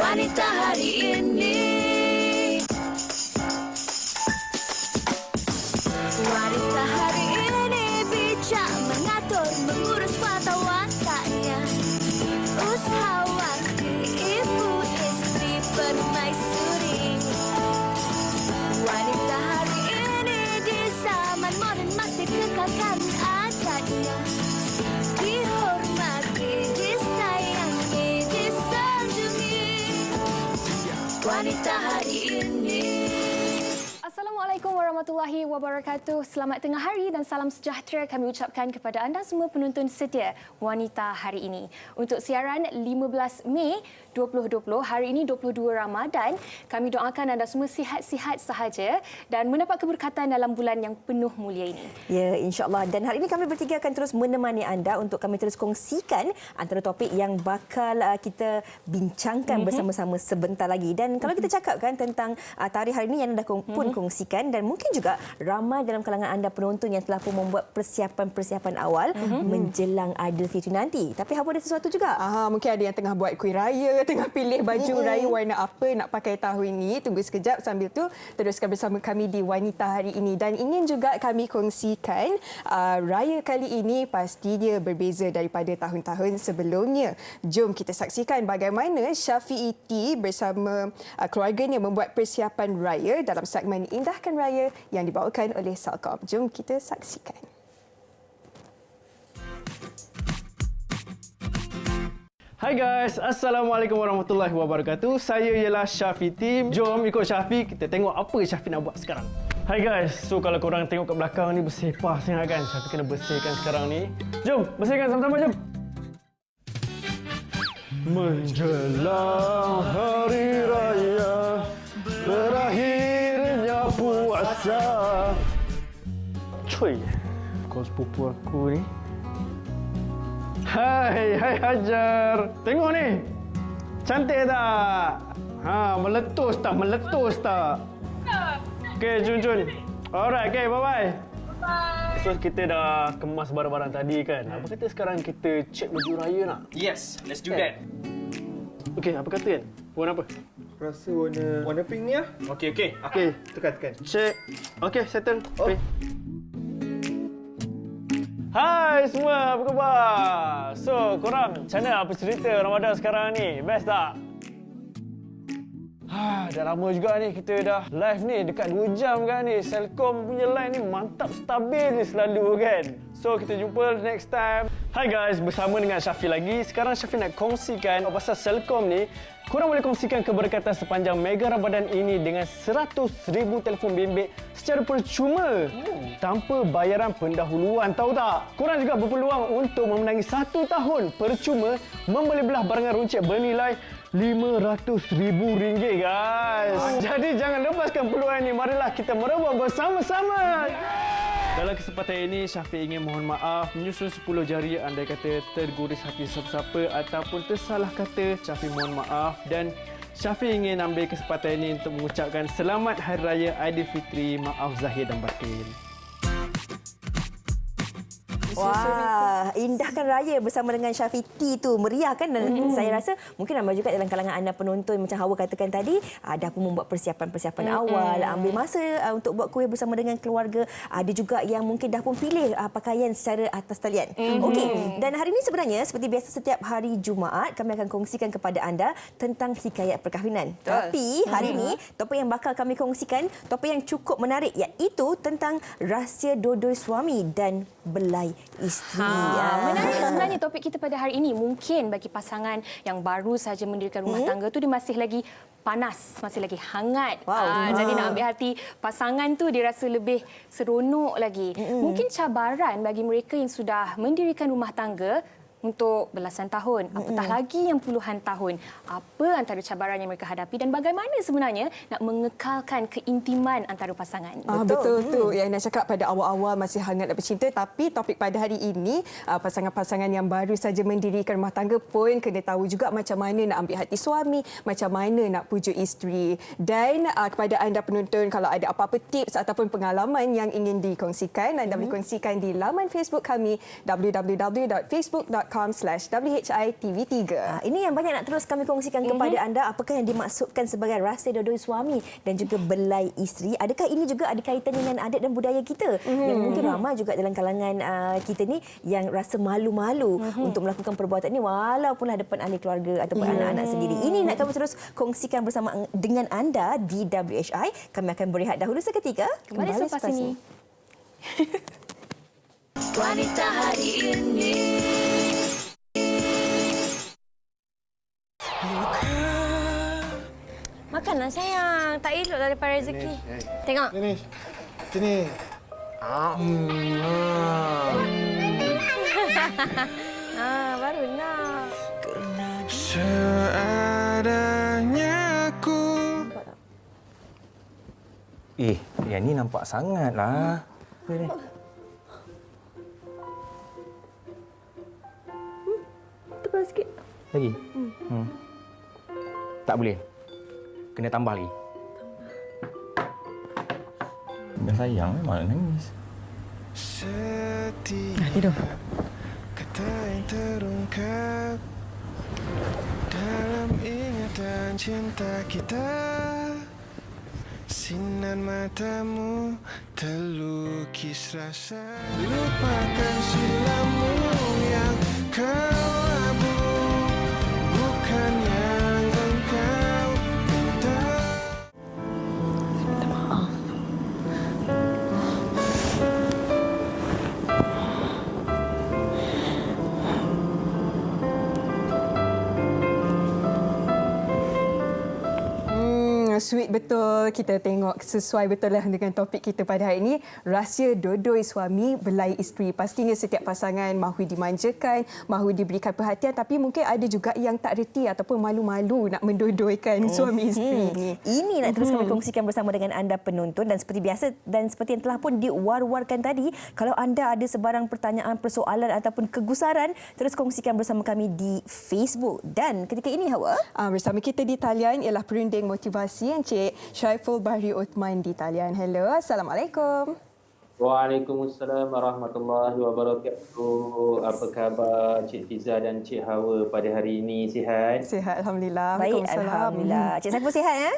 wanita hari ini. Wanita hari ini bijak mengatur, mengurus mata wataknya. Usahawan, ibu, istri, permaisuri. Wanita hari ini di zaman modern masih kekalkan adatnya. Dihormati, disayangi, disanjungi. Wanita hari ini. Assalamualaikum warahmatullahi wabarakatuh. Selamat tengah hari dan salam sejahtera kami ucapkan kepada anda semua penonton setia Wanita hari ini. Untuk siaran 15 Mei 2020, hari ini 22 Ramadan, kami doakan anda semua sihat-sihat sahaja dan mendapat keberkatan dalam bulan yang penuh mulia ini. Ya, insya-Allah. Dan hari ini kami bertiga akan terus menemani anda untuk kami terus kongsikan antara topik yang bakal kita bincangkan bersama-sama sebentar lagi. Dan kalau kita cakapkan tentang tarikh hari ini yang anda pun kongsikan, dan mungkin juga ramai dalam kalangan anda penonton yang telah pun membuat persiapan-persiapan awal menjelang Aidilfitri nanti. Tapi apa ada sesuatu juga? Mungkin ada yang tengah buat kuih raya, tengah pilih baju raya warna apa nak pakai tahun ini. Tunggu sekejap, sambil tu teruskan bersama kami di Wanita hari ini. Dan ingin juga kami kongsikan raya kali ini pasti dia berbeza daripada tahun-tahun sebelumnya. Jom kita saksikan bagaimana Syafiee T bersama keluarganya membuat persiapan raya dalam segmen Indahkan Raya yang dibawakan oleh Celcom. Jom kita saksikan. Hai guys, Assalamualaikum warahmatullahi wabarakatuh. Saya ialah Syafiee T. Jom ikut Syafiee, kita tengok apa Syafiee nak buat sekarang. Hai guys, so kalau korang tengok kat belakang ni bersepah sangat kan. Syafiee kena bersihkan sekarang ni. Jom, bersihkan sama-sama jom. Menjelang hari raya, berakhirnya puasa. Cuy, kau sepupu aku ni. Hai Hajar. Tengok ni. Cantik tak? Meletus tak? Meletus tak? Okey, Jun. Alright, okey, bye-bye. Bye-bye. So, kita dah kemas barang-barang tadi kan? Apa kata sekarang kita cek baju raya nak? Yes, let's do that. Okey, apa kata kan? Warna apa? Rasa warna pink ni lah. Okay. Okey, Tekan. cek. Okey, settle. Okay. Hai semua, apa khabar? So, korang macam mana apa cerita Ramadan sekarang ni? Best tak? Dah lama juga ni kita dah live ni dekat 2 jam kan ni. Celcom punya line ni mantap, stabil ni selalu kan. So, kita jumpa next time. Hai guys, bersama dengan Syafiee lagi. Sekarang Syafiee nak kongsikan pasal Celcom ni. Korang boleh kongsikan keberkatan sepanjang Mega Ramadan ini dengan 100,000 telefon bimbit secara percuma tanpa bayaran pendahuluan, tahu tak? Korang juga berpeluang untuk memenangi 1 tahun percuma membeli belah barangan runcit bernilai RM500,000 guys. Jadi jangan lepaskan peluang ini. Marilah kita merebut bersama-sama. Dalam kesempatan ini, Syafiee ingin mohon maaf menyusun 10 jari andai kata terguris hati siapa-siapa ataupun tersalah kata. Syafiee mohon maaf dan Syafiee ingin ambil kesempatan ini untuk mengucapkan selamat Hari Raya Aidilfitri, maaf zahir dan batin. Wah, indahkan raya bersama dengan Syafiee T tu. Meriah kan? Dan saya rasa mungkin ramai juga dalam kalangan anda penonton macam Hawa katakan tadi, dah pun membuat persiapan-persiapan awal, ambil masa untuk buat kuih bersama dengan keluarga. Ada juga yang mungkin dah pun pilih pakaian secara atas talian. Okey, dan hari ini sebenarnya seperti biasa setiap hari Jumaat kami akan kongsikan kepada anda tentang hikayat perkahwinan. Tapi hari ini topik yang bakal kami kongsikan, topik yang cukup menarik, iaitu tentang rahsia dodol suami dan belai isteri. Menarik sebenarnya topik kita pada hari ini. Mungkin bagi pasangan yang baru saja mendirikan rumah tangga tu dia masih lagi panas, masih lagi hangat. Jadi nak ambil hati pasangan tu dia rasa lebih seronok lagi. Mungkin cabaran bagi mereka yang sudah mendirikan rumah tangga untuk belasan tahun, apatah lagi yang puluhan tahun. Apa antara cabaran yang mereka hadapi dan bagaimana sebenarnya nak mengekalkan keintiman antara pasangan? Betul tu. Yang nak cakap pada awal-awal masih hangat dan bercinta, tapi topik pada hari ini pasangan-pasangan yang baru saja mendirikan rumah tangga pun kena tahu juga macam mana nak ambil hati suami, macam mana nak pujuk isteri. Dan kepada anda penonton, kalau ada apa-apa tips ataupun pengalaman yang ingin dikongsikan, anda boleh kongsikan di laman Facebook kami www.facebook.com youtube.com/WHITV3. Ini yang banyak nak terus kami kongsikan kepada anda. Apakah yang dimaksudkan sebagai rahsia dodoi suami dan juga belai isteri? Adakah ini juga ada kaitan dengan adat dan budaya kita? Yang mungkin ramai juga dalam kalangan kita ni yang rasa malu-malu untuk melakukan perbuatan ini walaupunlah depan ahli keluarga ataupun anak-anak sendiri. Ini nak kami terus kongsikan bersama dengan anda di WHI. Kami akan berehat dahulu seketika. Kembali selepas ini. Wanita hari ini. Makanlah sayang. Tak elok daripada rezeki. Tengok. Sini. Baru nak. Seadanya aku. Yang ni nampak sangat lah. Tebal sikit. Lagi? Tak boleh. Kena tambah lagi. Dah sayang, malah nangis. Tidur. Kata yang terungkap dalam ingatan cinta kita. Sinar matamu terlukis rasa. Lupakan silamu yang kau abu, bukan yang engkau minta. Sweet betul. Kita tengok sesuai betul lah dengan topik kita pada hari ini. Rahsia dodoi suami belai isteri. Pastinya setiap pasangan mahu dimanjakan, mahu diberikan perhatian, tapi mungkin ada juga yang tak reti ataupun malu-malu nak mendodoikan suami isteri ni. Ini nak terus kami kongsikan bersama dengan anda penonton, dan seperti biasa dan seperti yang telah pun diwar-warkan tadi, kalau anda ada sebarang pertanyaan, persoalan ataupun kegusaran, terus kongsikan bersama kami di Facebook. Dan ketika ini Hawa, Bersama kita di talian ialah perunding motivasi Encik Syaiful Bahri Uthman di talian. Hello, Assalamualaikum. Waalaikumsalam warahmatullahi wabarakatuh. Apa khabar Cik Fiza dan Cik Hawa pada hari ini? Sihat? Sihat, Alhamdulillah. baik Waalaikumsalam. alhamdulillah. Cik Saiful sihat ya?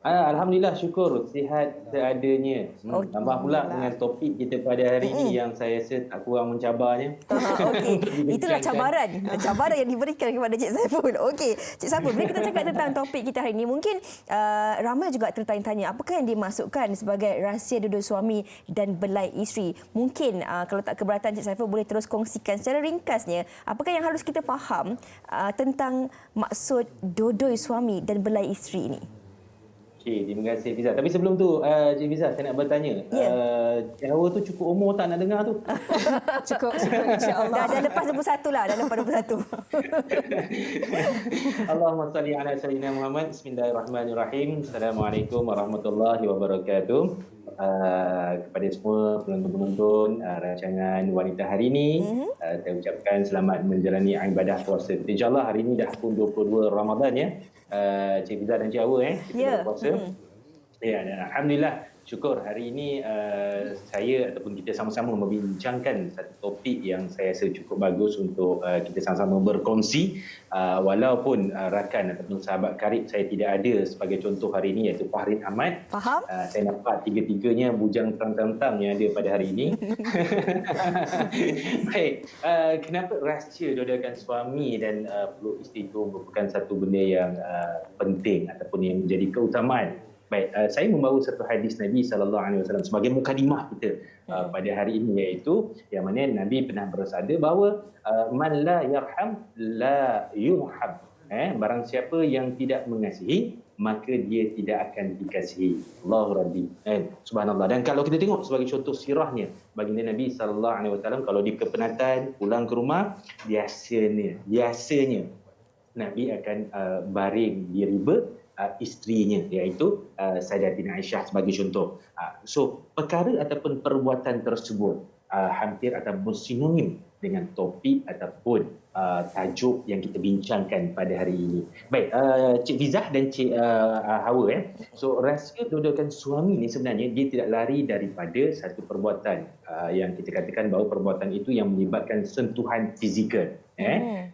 Alhamdulillah, syukur sihat seadanya. Tambah pula dengan topik kita pada hari ini yang saya rasa tak kurang mencabarnya. Okey, itulah cabaran yang diberikan kepada Cik Saiful. Okey, Cik Saiful, bila kita cakap tentang topik kita hari ini, mungkin ramai juga tertanya-tanya apakah yang dimasukkan sebagai rahsia dodoi suami dan belai isteri. Mungkin kalau tak keberatan Cik Saiful boleh terus kongsikan secara ringkasnya apakah yang harus kita faham tentang maksud dodoi suami dan belai isteri ini. Okey, terima kasih Fiza. Tapi sebelum tu, Cik Fiza, saya nak bertanya. Cik Hawa tu cukup umur tak nak dengar tu? Cukup insya-Allah. Dah lepas 21 lah, dah lepas 21. Allahumma salli ala sayyidina Muhammad. Bismillahirrahmanirrahim. Assalamualaikum warahmatullahi wabarakatuh. Kepada semua penonton-penonton rancangan Wanita Hari ini, saya ucapkan selamat menjalani ibadah puasa. InsyaAllah hari ini dah pun 22 Ramadan ya. Cik Fiza dan Cik Hawa kita berpuasa. Ya, dan alhamdulillah syukur hari ini saya ataupun kita sama-sama membincangkan satu topik yang saya rasa cukup bagus untuk kita sama-sama berkongsi, walaupun rakan ataupun sahabat karib saya tidak ada sebagai contoh hari ini, iaitu Fahrin Ahmad. Faham? Saya nampak tiga-tiganya bujang terang-terang yang ada pada hari ini. Baik, kenapa rahsia dodoikan suami dan peluk isteri itu merupakan satu benda yang penting ataupun yang menjadi keutamaan. Baik, saya membawa satu hadis Nabi SAW sebagai mukadimah kita pada hari ini, iaitu yang mana Nabi pernah bersabda bahawa man la yarham la yurham. Barang siapa yang tidak mengasihi, maka dia tidak akan dikasihi. Allahu Rabbi. Subhanallah. Dan kalau kita tengok sebagai contoh sirahnya, baginda Nabi SAW kalau di kepenatan pulang ke rumah, biasanya Nabi akan baring di riba isterinya, iaitu Sayyidatina Aisyah sebagai contoh. So perkara ataupun perbuatan tersebut hampir ataupun sinonim dengan topik ataupun tajuk yang kita bincangkan pada hari ini. Baik, Cik Fizah dan Cik Hawa. So, rahsia dodokan suami ni sebenarnya dia tidak lari daripada satu perbuatan yang kita katakan bahawa perbuatan itu yang melibatkan sentuhan fizikal. Dan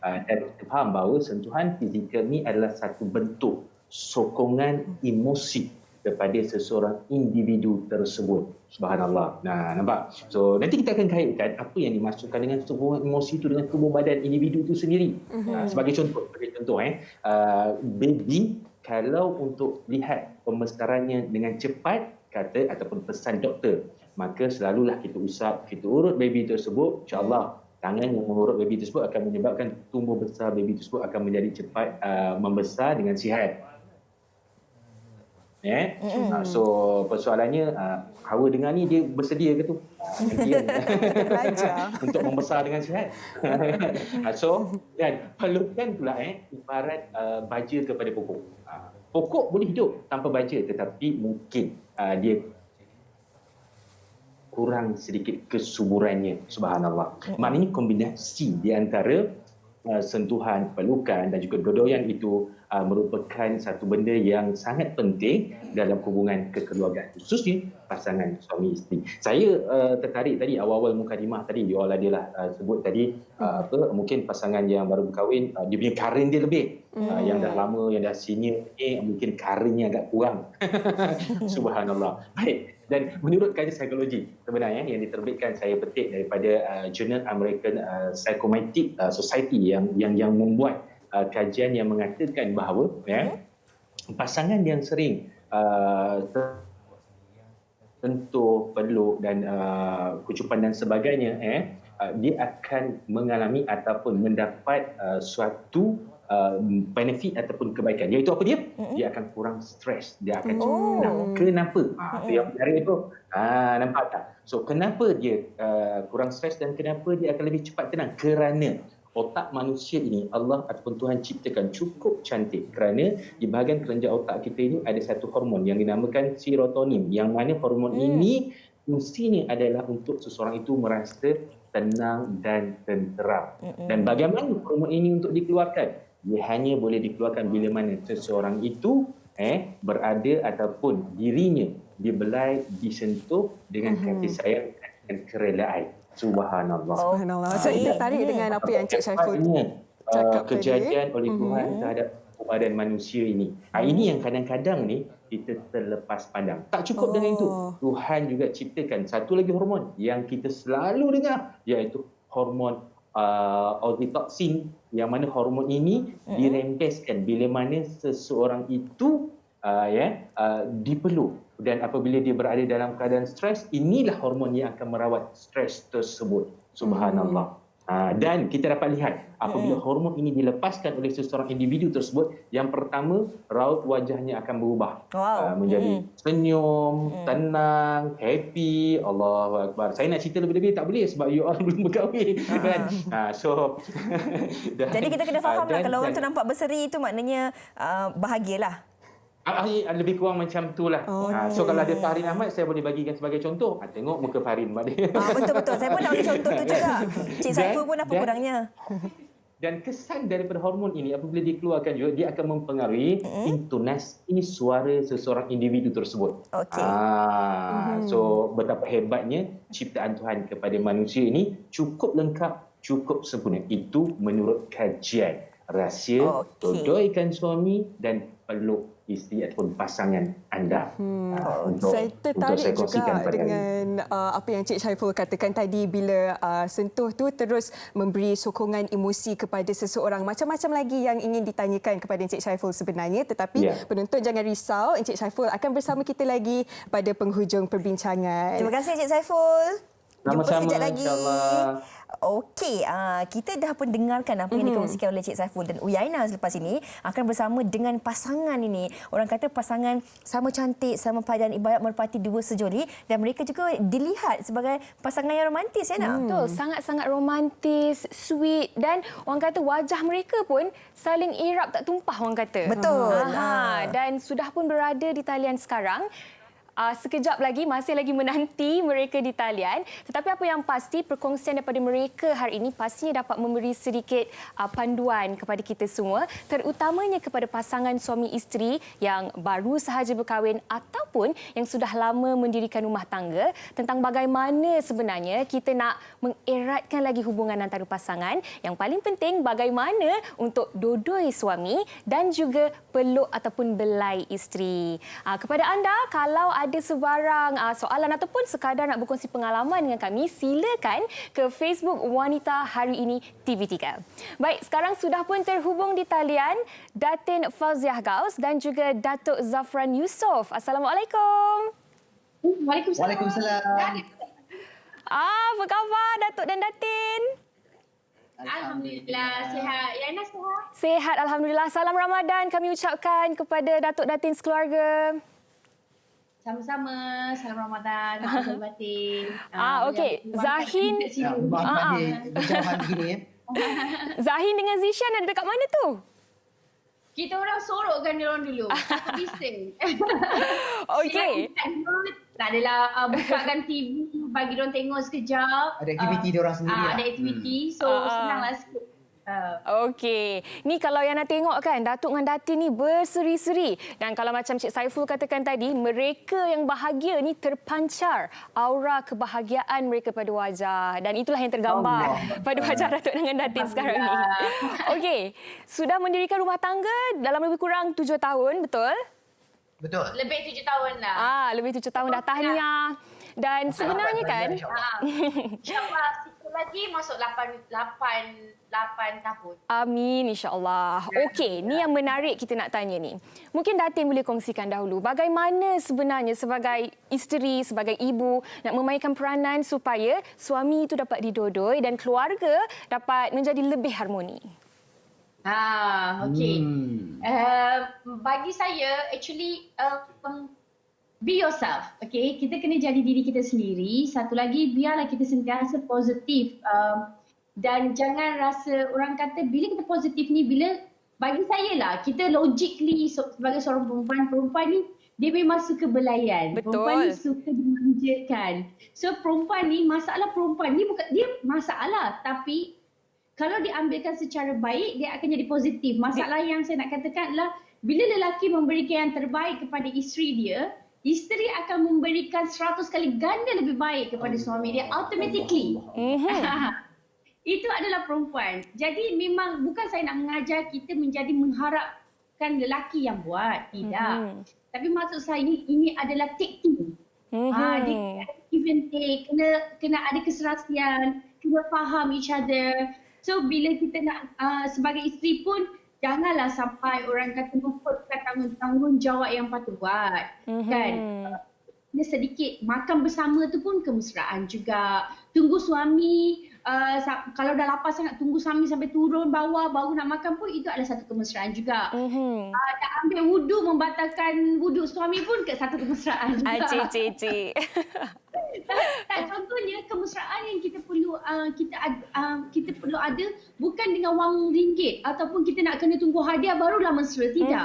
kita faham bahawa sentuhan fizikal ni adalah satu bentuk sokongan emosi kepada seseorang individu tersebut. Subhanallah. Nah, nampak? So, nanti kita akan kaitkan apa yang dimaksudkan dengan sokongan emosi itu dengan tubuh badan individu itu sendiri. Sebagai contoh, baby kalau untuk lihat pembesarannya dengan cepat, kata ataupun pesan doktor, maka selalulah kita usap, kita urut baby tersebut, insya-Allah tangan yang mengurut baby tersebut akan menyebabkan tumbuh besar baby tersebut akan menjadi cepat membesar dengan sihat. So persoalannya Hawa dengar ni dia bersedia ke tu untuk membesar dengan sihat. So dan pelukan pula ibarat baja kepada pokok. Pokok boleh hidup tanpa baja, tetapi mungkin dia kurang sedikit kesuburannya. Subhanallah. Maknanya kombinasi di antara sentuhan, pelukan dan juga dodoyan itu merupakan satu benda yang sangat penting dalam hubungan kekeluargaan, khususnya pasangan suami isteri. Saya tertarik tadi awal-awal mukadimah tadi you all adalah sebut tadi mungkin pasangan yang baru berkahwin dia punya karin dia lebih. Yang dah lama, yang dah senior mungkin karinnya agak kurang. Subhanallah. Baik. Dan menurut kajian psikologi sebenarnya yang diterbitkan, saya petik daripada Journal American Psychometric Society yang membuat kajian yang mengatakan bahawa pasangan yang sering sentuh, peluk dan kucupan dan sebagainya dia akan mengalami ataupun mendapat suatu benefit ataupun kebaikan, iaitu apa dia? Dia akan kurang stres, dia akan kenapa? Yang menarik itu nampak tak? So kenapa dia kurang stres dan kenapa dia akan lebih cepat tenang? Kerana otak manusia ini Allah ataupun Tuhan ciptakan cukup cantik, kerana di bahagian kelenjar otak kita ini ada satu hormon yang dinamakan serotonin, yang mana hormon ini fungsinya adalah untuk seseorang itu merasa tenang dan tenteram. Dan bagaimana hormon ini untuk dikeluarkan? Dia hanya boleh dikeluarkan bila mana seseorang itu berada ataupun dirinya dibelai, disentuh dengan kasih sayang dan kerelaan. Subhanallah. Subhanallah. Saya tertarik dengan apa yang Cik Syaiful cakap kejadian oleh Tuhan terhadap badan manusia ini. Ini yang kadang-kadang ni kita terlepas pandang. Tak cukup dengan itu. Tuhan juga ciptakan satu lagi hormon yang kita selalu dengar, iaitu hormon oxytocin, yang mana hormon ini dirembeskan bila mana seseorang itu dipeluk, dan apabila dia berada dalam keadaan stres, inilah hormon yang akan merawat stres tersebut. Subhanallah. Dan kita dapat lihat apabila hormon ini dilepaskan oleh seseorang individu tersebut, yang pertama raut wajahnya akan berubah menjadi senyum, tenang, happy. Allahu Akbar. Saya nak cerita lebih-lebih tak boleh sebab you all belum berkahwin kan. Jadi kita kena fahamlah kalau orang tu nampak berseri itu maknanya bahagialah. Lebih kurang macam itulah. So kalau ada Fahrin Ahmad, saya boleh bagikan sebagai contoh. Tengok muka Fahrin mak dia. Betul-betul. Saya pun nak bagi contoh tu juga. Cik Saiful pun apa kurangnya. Dan kesan daripada hormon ini apabila dikeluarkan juga, dia akan mempengaruhi intonasi suara seseorang individu tersebut. So betapa hebatnya ciptaan Tuhan kepada manusia ini cukup lengkap, cukup sempurna. Itu menurut kajian rahsia dodoikan suami dan peluk isteri ataupun pasangan anda. Saya tertarik juga dengan apa yang Cik Syaiful katakan tadi, bila sentuh tu terus memberi sokongan emosi kepada seseorang. Macam-macam lagi yang ingin ditanyakan kepada Encik Syaiful sebenarnya, tetapi penonton jangan risau, Encik Syaiful akan bersama kita lagi pada penghujung perbincangan. Terima kasih Encik Saiful. Jumpa sekejap lagi. InsyaAllah. Okey, kita dah pun dengarkan apa yang dikongsikan oleh Cik Saiful, dan Uyaina selepas ini akan bersama dengan pasangan ini. Orang kata pasangan sama cantik, sama padan, ibarat merpati dua sejoli, dan mereka juga dilihat sebagai pasangan yang romantis, ya nak? Betul, sangat-sangat romantis, sweet, dan orang kata wajah mereka pun saling irap tak tumpah, orang kata. Betul. Dan sudah pun berada di talian sekarang sekejap lagi, masih lagi menanti mereka di talian. Tetapi apa yang pasti, perkongsian daripada mereka hari ini pastinya dapat memberi sedikit panduan kepada kita semua, terutamanya kepada pasangan suami isteri yang baru sahaja berkahwin ataupun yang sudah lama mendirikan rumah tangga, tentang bagaimana sebenarnya kita nak mengeratkan lagi hubungan antara pasangan. Yang paling penting, bagaimana untuk dodoi suami dan juga peluk ataupun belai isteri. Kepada anda, kalau ada sebarang soalan ataupun sekadar nak berkongsi pengalaman dengan kami, silakan ke Facebook Wanita Hari Ini TV3. Baik, sekarang sudah pun terhubung di talian Datin Fauziah Gaus dan juga Datuk Zafran Yusof. Assalamualaikum. Waalaikumsalam. Apa khabar Datuk dan Datin? Alhamdulillah, sihat. Yana sihat? Sihat, Alhamdulillah. Salam Ramadan kami ucapkan kepada Datuk Datin sekeluarga. Sama-sama. Salam Ramadan. Salam batin. Okey. Zahin. Berjauhan begini ya. Zahin dengan Zishan ada dekat mana tu? Kita orang sorokkan dia orang dulu. Satu bising. Okey. Tak adalah bukakan TV, bagi dia orang tengok sekejap. Ada aktiviti dia orang sendiri. Ada aktiviti. So, senanglah sikit. Okey. Ni kalau yang nak tengok kan, Datuk dengan Datin ni berseri-seri. Dan kalau macam Cik Saiful katakan tadi, mereka yang bahagia ni terpancar aura kebahagiaan mereka pada wajah. Dan itulah yang tergambar pada wajah Datuk dengan Datin sekarang ni. Okey. Sudah mendirikan rumah tangga dalam lebih kurang 7 tahun, betul? Betul. Lebih 7 tahun lah. Lebih 7 tahun dah. Tahniah. Dan sebenarnya kan, InsyaAllah, sikit lagi masuk 8 tahun. Amin, insya-Allah. Okey, ni yang menarik kita nak tanya ni. Mungkin Datin boleh kongsikan dahulu bagaimana sebenarnya sebagai isteri, sebagai ibu nak memainkan peranan supaya suami itu dapat didodoi dan keluarga dapat menjadi lebih harmoni. Okey. Bagi saya, actually, be yourself. Okay? Kita kena jadi diri kita sendiri. Satu lagi, biarlah kita sentiasa positif. Dan jangan rasa, orang kata bila kita positif ni, bagi saya lah, kita logically sebagai seorang perempuan ni, dia memang suka belayan. Betul. Perempuan ni suka dimanjakan. So perempuan ni, masalah perempuan ni bukan, dia masalah. Tapi kalau diambilkan secara baik, dia akan jadi positif. Masalah yang saya nak katakan adalah, bila lelaki memberikan yang terbaik kepada isteri dia, isteri akan memberikan 100 kali ganda lebih baik kepada suami dia automatically. Itu adalah perempuan. Jadi memang bukan saya nak mengajar kita menjadi mengharapkan lelaki yang buat. Tidak. Tapi maksud saya ini adalah take two. Dia give and take. Kena ada keserasian. Kena faham each other. So bila kita nak sebagai isteri pun, janganlah sampai orang kata memperlukan tanggungjawab yang patut buat. Kan? Dia sedikit makan bersama tu pun kemesraan juga. Tunggu suami, kalau dah lapar sangat tunggu suami sampai turun bawah baru nak makan pun itu adalah satu kemesraan juga. Nak ambil wudu, membatalkan wudu suami pun satu kemesraan juga. Cik. Contohnya kemesraan yang kita perlu kita perlu ada bukan dengan wang ringgit ataupun kita nak kena tunggu hadiah barulah mesra, tidak.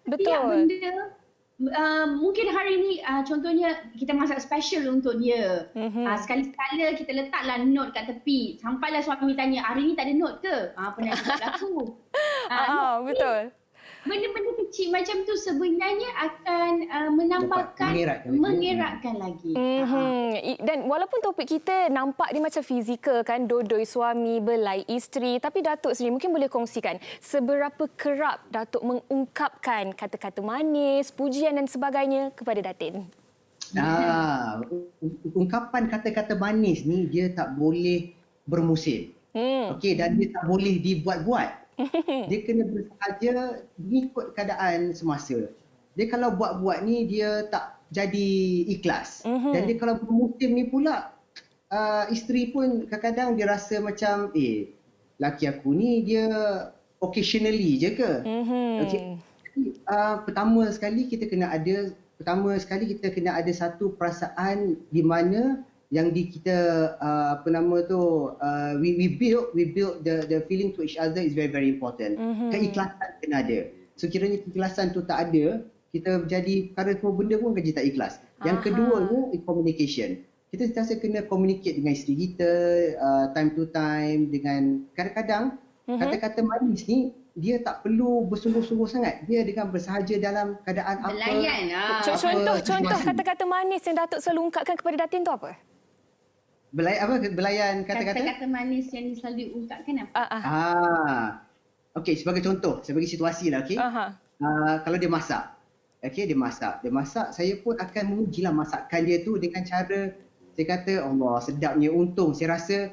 Betul. Tiap benda mungkin hari ini contohnya kita masak special untuk dia. Sekali-sekala kita letaklah note kat tepi. Sampailah suami tanya, hari ni tak ada note ke? Pernah juga berlaku. Betul. Benda-benda kecil macam tu sebenarnya akan menambahkan, mengeratkan lagi. Dan walaupun topik kita nampak dia macam fizikal kan, dodoi suami, belai isteri, tapi Datuk sendiri mungkin boleh kongsikan seberapa kerap Datuk mengungkapkan kata-kata manis, pujian dan sebagainya kepada Datin. Ungkapan kata-kata manis ni dia tak boleh bermusim. Okey, dan dia tak boleh dibuat-buat. Dia kena bersahaja mengikut keadaan semasa. Dia kalau buat-buat ni dia tak jadi ikhlas. Dan dia kalau bermusim ni pula isteri pun kadang-kadang dia rasa macam laki aku ni dia occasionally je ke. Okay. Pertama sekali kita kena ada satu perasaan di mana yang kita we build the feeling to each other is very very important. Keikhlasan kena ada. So kiranya keikhlasan tu tak ada, kita jadi perkara semua benda pun kerja tak ikhlas. Yang keduanya communication. Kita sentiasa kena communicate dengan isteri kita time to time, dengan kadang-kadang kata-kata manis ni dia tak perlu bersungguh-sungguh sangat. Dia dengan bersahaja dalam keadaan apa. Belayan. Contoh kata-kata manis yang Datuk selalu ungkapkan kepada Datin tu apa? Belayan kata-kata? Kata-kata manis yang selalu diungkapkan apa? Okey, sebagai contoh, saya bagi situasi lah, okey. Kalau dia masak. Okey, dia masak, saya pun akan memujilah masakan dia tu dengan cara saya kata, Allah sedapnya, untung saya rasa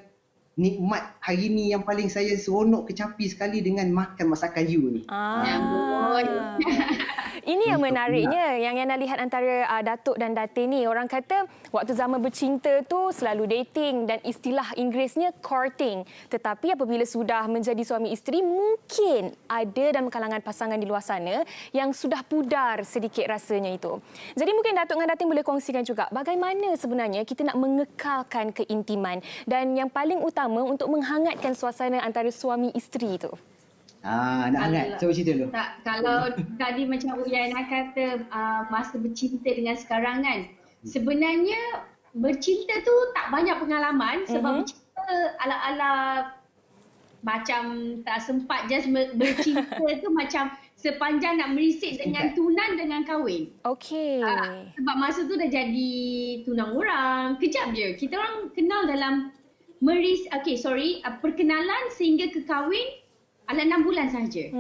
nikmat hari ni yang paling saya seronok kecapi sekali dengan makan masakan you ni. Ini yang menariknya, yang Yana lihat antara Datuk dan Datin ni. Orang kata waktu zaman bercinta tu selalu dating dan istilah Inggerisnya courting. Tetapi apabila sudah menjadi suami isteri, mungkin ada dalam kalangan pasangan di luar sana yang sudah pudar sedikit rasanya itu. Jadi mungkin Datuk dengan Datin boleh kongsikan juga bagaimana sebenarnya kita nak mengekalkan keintiman dan yang paling utama untuk menghangatkan suasana antara suami isteri itu. Nak hangat. Cuba cerita dulu. Tak, kalau tadi macam Uyana kata masa bercinta dengan sekarang kan, sebenarnya bercinta tu tak banyak pengalaman sebab bercinta ala-ala macam tak sempat just bercinta tu macam sepanjang nak merisik dengan tunan dengan kahwin. Okey. Sebab masa tu dah jadi tunang orang, kejap je. Kita orang kenal dalam perkenalan sehingga ke kahwin ala 6 bulan sahaja.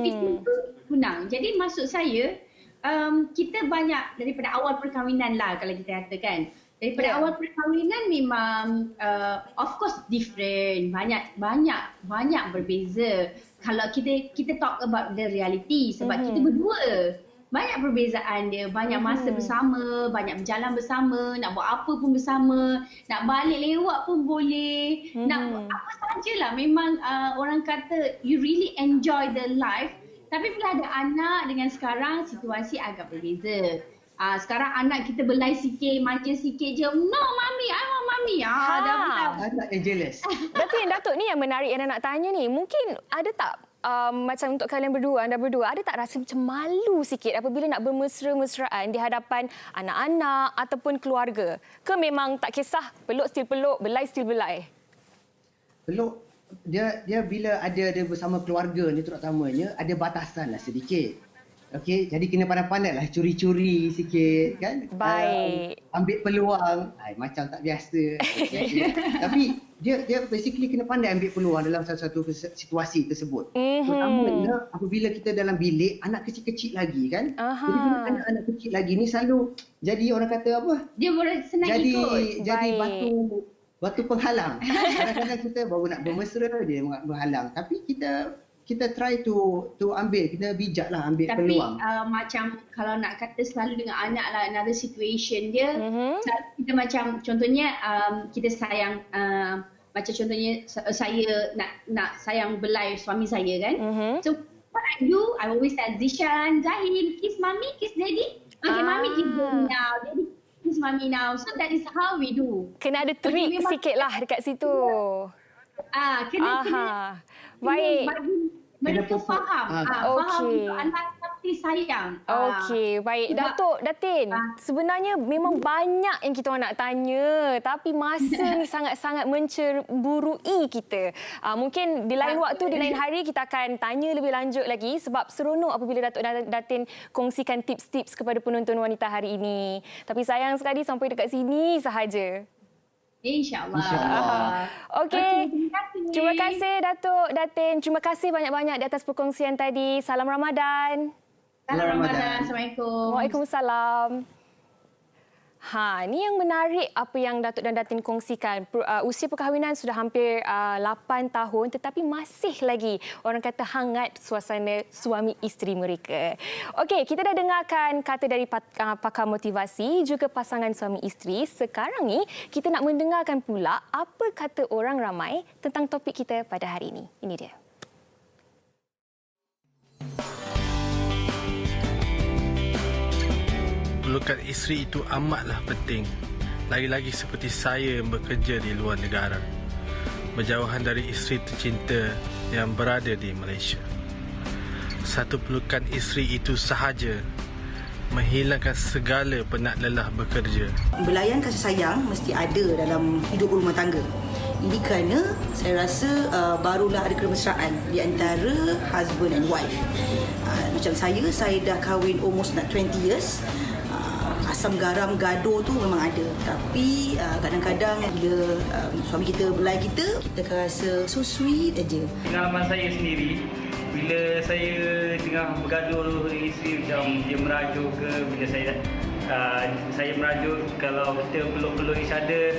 Itu tunang. Jadi maksud saya, kita banyak daripada awal perkahwinan lah kalau kita katakan. Daripada awal perkahwinan memang of course different. Banyak berbeza. Kalau kita talk about the reality sebab kita berdua. Banyak perbezaan dia, banyak masa bersama, banyak berjalan bersama, nak buat apa pun bersama, nak balik lewat pun boleh, nak apa sajalah. Memang orang kata you really enjoy the life. Tapi bila ada anak dengan sekarang situasi agak berbeza. Sekarang anak kita belai sikit, manja sikit je. No mami, I want mami. Anak yang jealous. Datuk ni yang menarik yang nak tanya ni. Mungkin ada tak macam untuk kalian berdua, anda berdua, ada tak rasa macam malu sikit apabila nak bermesra-mesraan di hadapan anak-anak ataupun keluarga? Ke memang tak kisah, peluk still peluk, belai still belai? Peluk, dia bila ada bersama keluarga ni terutamanya, ada batasan lah sedikit. Okey, jadi kena pandai-pandai lah, curi-curi sikit kan. Baik. Ambil peluang, macam tak biasa. Tapi dia basically kena pandai ambil peluang dalam satu situasi tersebut. Terutamanya apabila kita dalam bilik, anak kecil-kecil lagi kan. Jadi bila anak-anak kecil lagi ni selalu jadi orang kata apa? Dia boleh senang ikut. Jadi batu penghalang. Kadang-kadang kita baru nak bermesra, dia menghalang. Tapi kita try to ambil, kita bijak lah ambil peluang. Tapi macam kalau nak kata selalu dengan anak lah, another situation dia, kita macam contohnya kita sayang, macam contohnya saya nak sayang belai suami saya kan. So what I do, I always tell Zishan, Zahid, kiss mommy, kiss daddy. Okay, mommy kiss daddy now, daddy kiss mommy now. So that is how we do. Kena ada trik sikit lah dekat situ. Kena baik. Mereka faham. Faham untuk anak tapi sayang. Okey, baik. Datuk, Datin, sebenarnya memang banyak yang kita orang nak tanya. Tapi masa ni sangat-sangat menceburui kita. Mungkin di lain waktu, di lain hari kita akan tanya lebih lanjut lagi. Sebab seronok apabila Datuk dan Datin kongsikan tips-tips kepada penonton wanita hari ini. Tapi sayang sekali sampai dekat sini sahaja. InsyaAllah. Okey. Terima kasih Datuk, Datin. Terima kasih banyak-banyak di atas perkongsian tadi. Salam Ramadan. Salam Ramadan. Assalamualaikum. Waalaikumsalam. Ini yang menarik apa yang Datuk dan Datin kongsikan. Usia perkahwinan sudah hampir 8 tahun tetapi masih lagi orang kata hangat suasana suami isteri mereka. Okey, kita dah dengarkan kata dari pakar motivasi juga pasangan suami isteri. Sekarang ni kita nak mendengarkan pula apa kata orang ramai tentang topik kita pada hari ini. Ini dia. Pelukan isteri itu amatlah penting. Lagi-lagi seperti saya yang bekerja di luar negara, berjauhan dari isteri tercinta yang berada di Malaysia. Satu pelukan isteri itu sahaja menghilangkan segala penat lelah bekerja. Belayan kasih sayang mesti ada dalam hidup rumah tangga. Ini kerana saya rasa barulah ada kemesraan di antara husband and wife. Macam saya dah kahwin almost nak 20 years. Asam garam gaduh tu memang ada. Tapi kadang-kadang bila suami kita belai kita akan rasa so sweet aja. Pengalaman saya sendiri, bila saya tengah bergaduh dengan isteri, macam dia merajuk ke, bila saya merajuk, kalau kita peluk-peluk each other,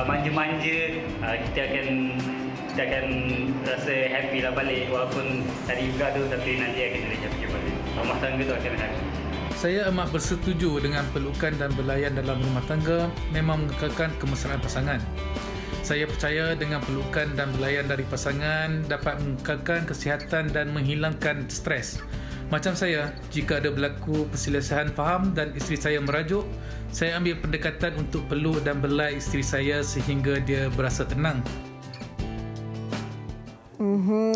manja-manja, kita akan rasa happy lah balik. Walaupun tadi bergaduh tapi nanti akan jadi happy balik. Rumah tangga tu akan happy. Saya amat bersetuju dengan pelukan dan belayan dalam rumah tangga memang mengekalkan kemesraan pasangan. Saya percaya dengan pelukan dan belayan dari pasangan dapat mengekalkan kesihatan dan menghilangkan stres. Macam saya, jika ada berlaku perselisihan faham dan isteri saya merajuk, saya ambil pendekatan untuk peluk dan belai isteri saya sehingga dia berasa tenang.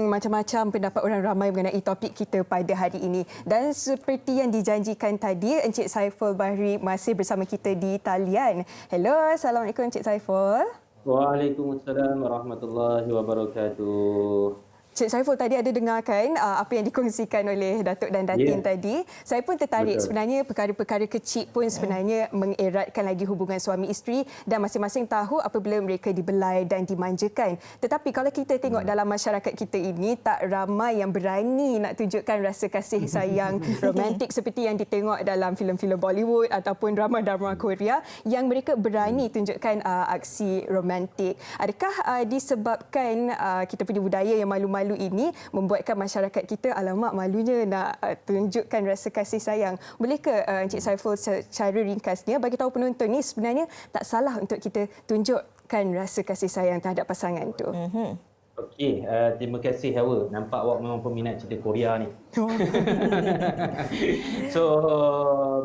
Macam-macam pendapat orang ramai mengenai topik kita pada hari ini. Dan seperti yang dijanjikan tadi, Encik Saiful Bahri masih bersama kita di talian. Hello, Assalamualaikum Encik Saiful. Waalaikumsalam warahmatullahi wabarakatuh. Cik Saiful tadi ada dengarkan apa yang dikongsikan oleh Datuk dan Datin tadi. Saya pun tertarik. Betul. Sebenarnya perkara-perkara kecil pun sebenarnya mengeratkan lagi hubungan suami isteri dan masing-masing tahu apabila mereka dibelai dan dimanjakan. Tetapi kalau kita tengok dalam masyarakat kita ini, tak ramai yang berani nak tunjukkan rasa kasih sayang romantik seperti yang ditengok dalam filem-filem Bollywood ataupun drama-drama Korea yang mereka berani tunjukkan aksi romantik. Adakah disebabkan kita punya budaya yang malu-malu ini membuatkan masyarakat kita alamak malunya nak tunjukkan rasa kasih sayang? Boleh ke Encik Saiful secara ringkasnya bagi tahu penonton ni sebenarnya tak salah untuk kita tunjukkan rasa kasih sayang terhadap pasangan tu? Okey, terima kasih Hawa. Nampak awak memang peminat cerita Korea ni. So,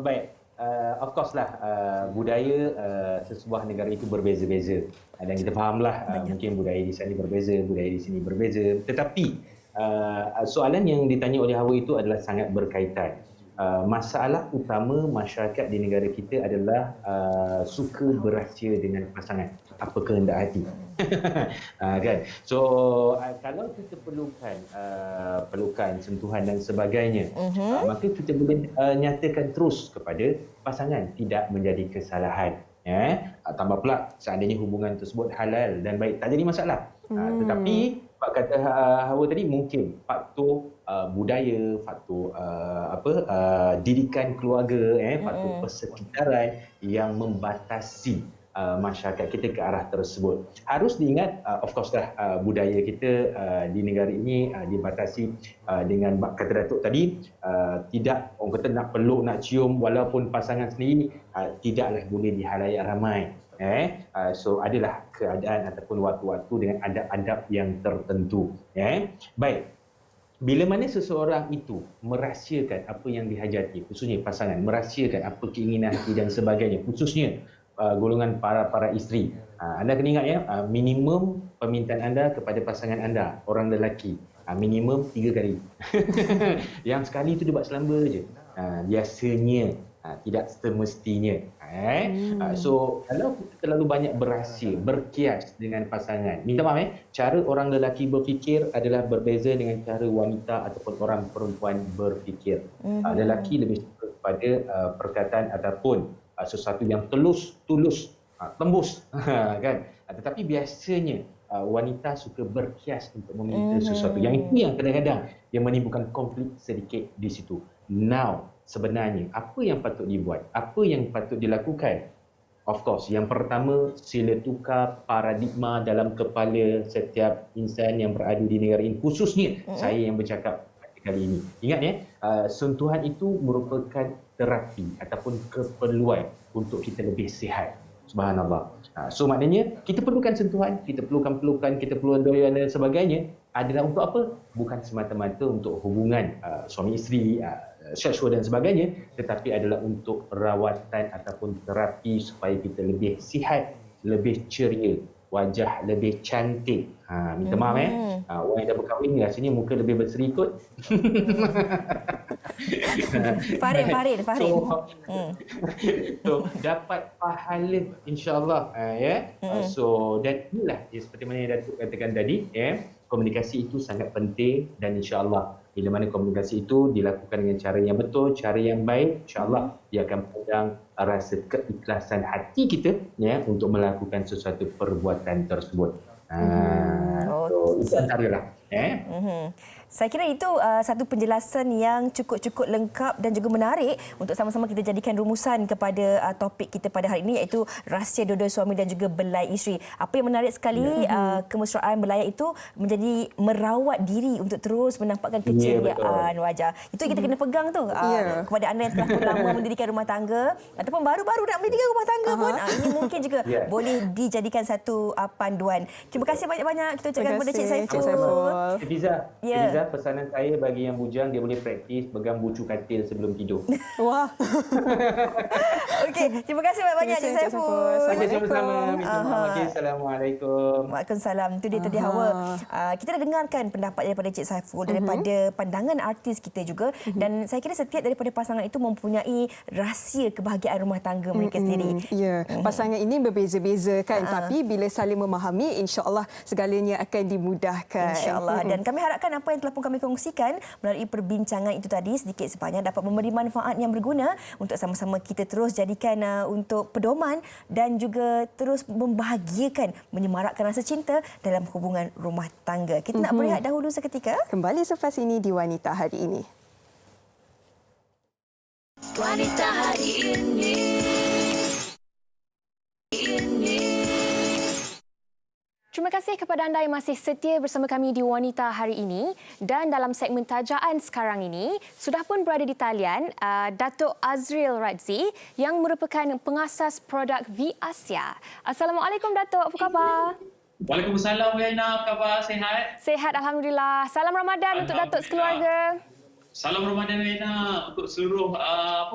baik. Of course lah, budaya sesebuah negara itu berbeza-beza. Dan kita fahamlah mungkin budaya di sana berbeza, budaya di sini berbeza. Tetapi soalan yang ditanya oleh Hawa itu adalah sangat berkaitan. Masalah utama masyarakat di negara kita adalah suka berahsia dengan pasangan, apa kehendak hati. Kan? So kalau kita pelukan, sentuhan dan sebagainya, maka kita boleh nyatakan terus kepada pasangan, tidak menjadi kesalahan. Tambah pula seandainya hubungan tersebut halal dan baik, tak jadi masalah. Tetapi Pak kata Hawa tadi, mungkin faktor budaya, faktor didikan keluarga, faktor persekitaran yang membatasi masyarakat kita ke arah tersebut. Harus diingat, of course lah, budaya kita di negara ini dibatasi dengan kata Datuk tadi, tidak, orang kata nak peluk, nak cium, walaupun pasangan sendiri tidaklah boleh di halayak ramai. So adalah keadaan ataupun waktu-waktu dengan adab-adab yang tertentu. Baik. Bila mana seseorang itu merahsiakan apa yang dihajati, khususnya pasangan, merahsiakan apa keinginan hati dan sebagainya, khususnya golongan para isteri. Anda kena ingat minimum permintaan anda kepada pasangan anda, orang lelaki, minimum 3 kali. Yang sekali itu dia buat selamba je. Biasanya, tidak semestinya. So kalau kita terlalu banyak berahsia, berkias dengan pasangan, minta maaf, cara orang lelaki berfikir adalah berbeza dengan cara wanita ataupun orang perempuan berfikir. Lelaki lebih suka kepada perkataan ataupun sesuatu yang tulus, tembus, kan? Tetapi biasanya wanita suka berkias untuk meminta sesuatu. Yang itu yang kadang-kadang yang menimbulkan konflik sedikit di situ. Now, sebenarnya apa yang patut dibuat? Apa yang patut dilakukan? Of course, yang pertama, sila tukar paradigma dalam kepala setiap insan yang berada di negara ini, khususnya saya yang bercakap kali ini. Ingat sentuhan itu merupakan terapi ataupun keperluan untuk kita lebih sihat. Subhanallah. So maknanya kita perlukan sentuhan, kita perlukan pelukan, kita perlukan doyan dan sebagainya adalah untuk apa? Bukan semata-mata untuk hubungan suami isteri, seksual dan sebagainya, tetapi adalah untuk rawatan ataupun terapi supaya kita lebih sihat, lebih ceria, wajah lebih cantik. Minta maaf orang yang dah berkahwin rasanya muka lebih berseri kot. Farid. So dapat pahala insya-Allah ya. So dan inilah seperti mana yang Datuk katakan tadi ya, komunikasi itu sangat penting dan insya-Allah bila mana komunikasi itu dilakukan dengan cara yang betul, cara yang baik, insya-Allah dia akan pandang rasa keikhlasan hati kita ya untuk melakukan sesuatu perbuatan tersebut. So itu antaralah Saya kira itu satu penjelasan yang cukup lengkap dan juga menarik untuk sama-sama kita jadikan rumusan kepada topik kita pada hari ini, iaitu rahsia dua-dua suami dan juga belai isteri. Apa yang menarik sekali, kemesraan belayar itu menjadi merawat diri untuk terus menampakkan keceriaan wajah. Itu kita kena pegang tu kepada anda yang telah pun lama mendirikan rumah tangga ataupun baru-baru nak mendirikan rumah tangga pun. Ini mungkin juga boleh dijadikan satu panduan. Terima kasih banyak-banyak kita ucapkan kepada Cik Saiful. Eliza, pesanan saya bagi yang bujang, dia boleh praktis pegang bucu katil sebelum tidur. Wah. Okey, terima kasih banyak-banyak Cik Saiful. Sama-sama. Assalamualaikum. Waalaikumsalam. Itu dia tadi Hawa. Kita dah dengarkan pendapat daripada Cik Saiful daripada pandangan artis kita juga, dan saya kira setiap daripada pasangan itu mempunyai rahsia kebahagiaan rumah tangga mereka sendiri. Ya, pasangan ini berbeza-beza kan, tapi bila saling memahami, insya-Allah segalanya akan dimudahkan. Insya-Allah. Dan kami harapkan apa yang telah pun kami kongsikan melalui perbincangan itu tadi sedikit sebanyak dapat memberi manfaat yang berguna untuk sama-sama kita terus jadikan untuk pedoman dan juga terus membahagiakan, menyemarakkan rasa cinta dalam hubungan rumah tangga. Kita nak berehat dahulu seketika. Kembali selepas ini di Wanita Hari Ini. Wanita hari ini. Terima kasih kepada anda yang masih setia bersama kami di Wanita Hari Ini, dan dalam segmen tajaan sekarang ini sudah pun berada di talian Datuk Azril Radzi yang merupakan pengasas produk V-Asia. Assalamualaikum Datuk, apa khabar? Waalaikumsalam Waina, apa khabar? Sihat? Sihat, alhamdulillah. Salam Ramadan untuk Datuk sekeluarga. Salam Ramadan Waina untuk seluruh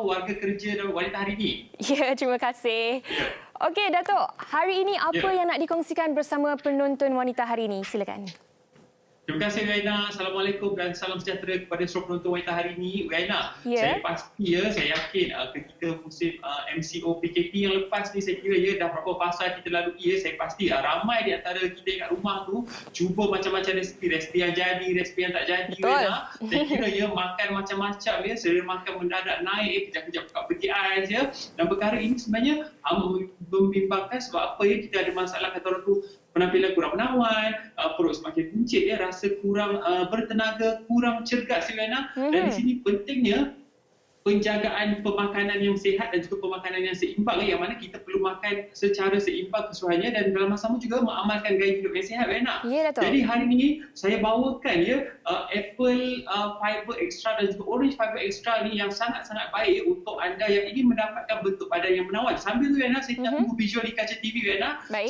warga kerja dan Wanita Hari Ini. Ya, terima kasih. Okey Datuk, hari ini apa yang nak dikongsikan bersama penonton Wanita Hari Ini? Silakan. Terima kasih Waina. Assalamualaikum dan salam sejahtera kepada seluruh penonton Wanita Hari Ini. Waina, saya pasti saya yakin ketika musim MCO PKP yang lepas ni, saya kira dah berapa fasa kita lalui saya pasti ramai di antara kita kat rumah tu cuba macam-macam resipi yang jadi, resipi yang tak jadi. Waina, saya kira makan macam-macam selera makan mendadak naik, kejap-kejap buka pergi ais dan perkara ini sebenarnya membimbangkan sebab apa kita ada masalah kata orang tu penampilan kurang menawan, perut semakin buncit, rasa kurang bertenaga, kurang cergas sebenarnya. Dan di sini pentingnya penjagaan pemakanan yang sihat dan juga pemakanan yang seimbang, yang mana kita perlu makan secara seimbang kesesuaiannya dan dalam masa sama juga mengamalkan gaya hidup yang sihat. Jadi hari ini saya bawakan apple fiber extra dan juga orange fiber extra ni yang sangat-sangat baik untuk anda yang ingin mendapatkan bentuk badan yang menawan. Sambil tu saya tunggu visual di kaca TV.